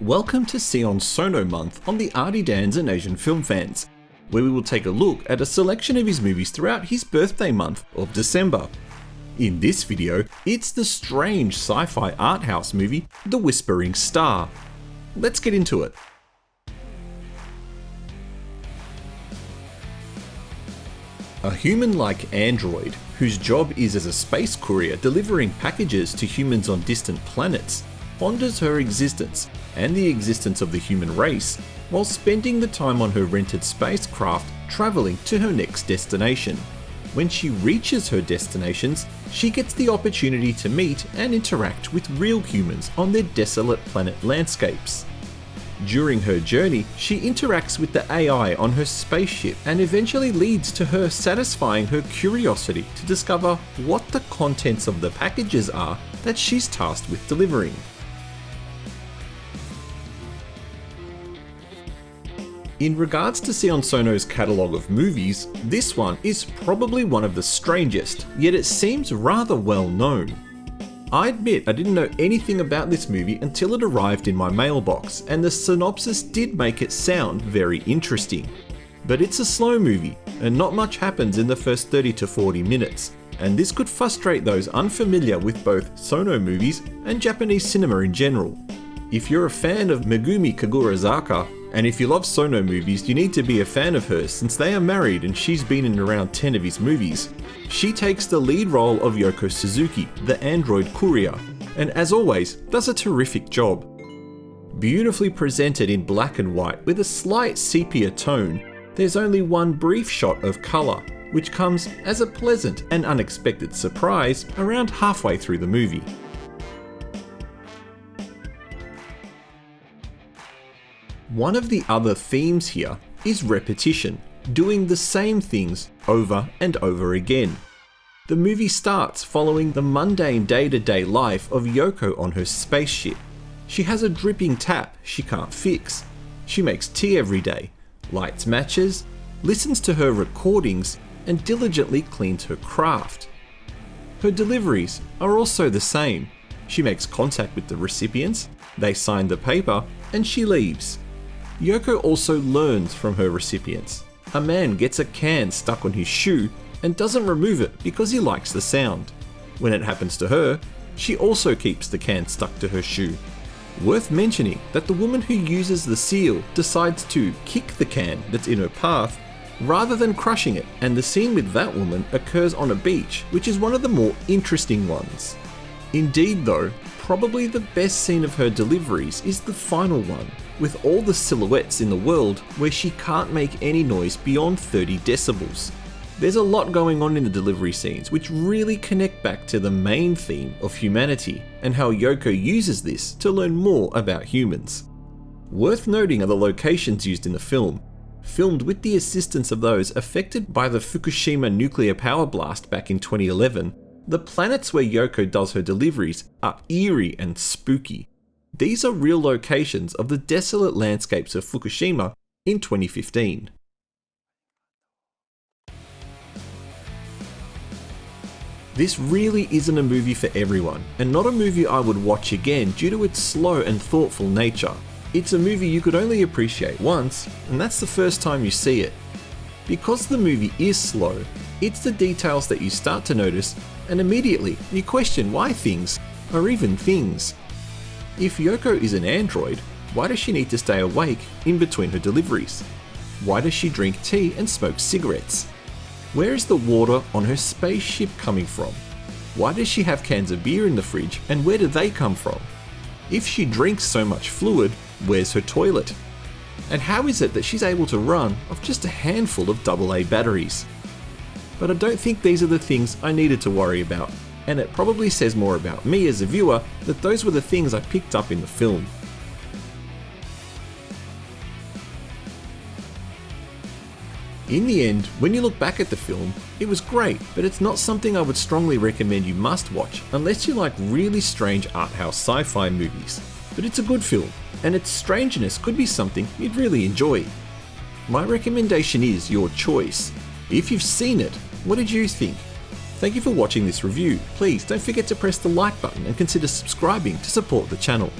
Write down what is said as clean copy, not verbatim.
Welcome to Sion Sono Month on the Artie Dans and Asian Film Fans, where we will take a look at a selection of his movies throughout his birthday month of December. In this video, it's the strange sci-fi art house movie, The Whispering Star. Let's get into it. A human-like android, whose job is as a space courier delivering packages to humans on distant planets, ponders her existence and the existence of the human race while spending the time on her rented spacecraft travelling to her next destination. When she reaches her destinations, she gets the opportunity to meet and interact with real humans on their desolate planet landscapes. During her journey, she interacts with the AI on her spaceship and eventually leads to her satisfying her curiosity to discover what the contents of the packages are that she's tasked with delivering. In regards to Sion Sono's catalogue of movies, this one is probably one of the strangest, yet it seems rather well known. I admit I didn't know anything about this movie until it arrived in my mailbox, and the synopsis did make it sound very interesting. But it's a slow movie, and not much happens in the first 30 to 40 minutes, and this could frustrate those unfamiliar with both Sono movies and Japanese cinema in general. If you're a fan of Megumi Kagurazaka, and if you love Sono movies, you need to be a fan of hers since they are married and she's been in around 10 of his movies. She takes the lead role of Yoko Suzuki, the android courier, and as always, does a terrific job. Beautifully presented in black and white with a slight sepia tone, there's only one brief shot of colour, which comes as a pleasant and unexpected surprise around halfway through the movie. One of the other themes here is repetition, doing the same things over and over again. The movie starts following the mundane day-to-day life of Yoko on her spaceship. She has a dripping tap she can't fix. She makes tea every day, lights matches, listens to her recordings, and diligently cleans her craft. Her deliveries are also the same. She makes contact with the recipients, they sign the paper, and she leaves. Yoko also learns from her recipients. A man gets a can stuck on his shoe and doesn't remove it because he likes the sound. When it happens to her, she also keeps the can stuck to her shoe. Worth mentioning that the woman who uses the seal decides to kick the can that's in her path rather than crushing it, and the scene with that woman occurs on a beach, which is one of the more interesting ones. Indeed though, probably the best scene of her deliveries is the final one, with all the silhouettes in the world where she can't make any noise beyond 30 decibels. There's a lot going on in the delivery scenes which really connect back to the main theme of humanity and how Yoko uses this to learn more about humans. Worth noting are the locations used in the film. Filmed with the assistance of those affected by the Fukushima nuclear power blast back in 2011, the planets where Yoko does her deliveries are eerie and spooky. These are real locations of the desolate landscapes of Fukushima in 2015. This really isn't a movie for everyone, and not a movie I would watch again due to its slow and thoughtful nature. It's a movie you could only appreciate once, and that's the first time you see it. Because the movie is slow, it's the details that you start to notice, and immediately you question why things are even things. If Yoko is an android, why does she need to stay awake in between her deliveries? Why does she drink tea and smoke cigarettes? Where is the water on her spaceship coming from? Why does she have cans of beer in the fridge, and where do they come from? If she drinks so much fluid, where's her toilet? And how is it that she's able to run off just a handful of AA batteries? But I don't think these are the things I needed to worry about, and it probably says more about me as a viewer that those were the things I picked up in the film. In the end, when you look back at the film, it was great, but it's not something I would strongly recommend you must watch unless you like really strange art house sci-fi movies. But it's a good film, and its strangeness could be something you'd really enjoy. My recommendation is your choice. If you've seen it, what did you think? Thank you for watching this review. Please don't forget to press the like button and consider subscribing to support the channel.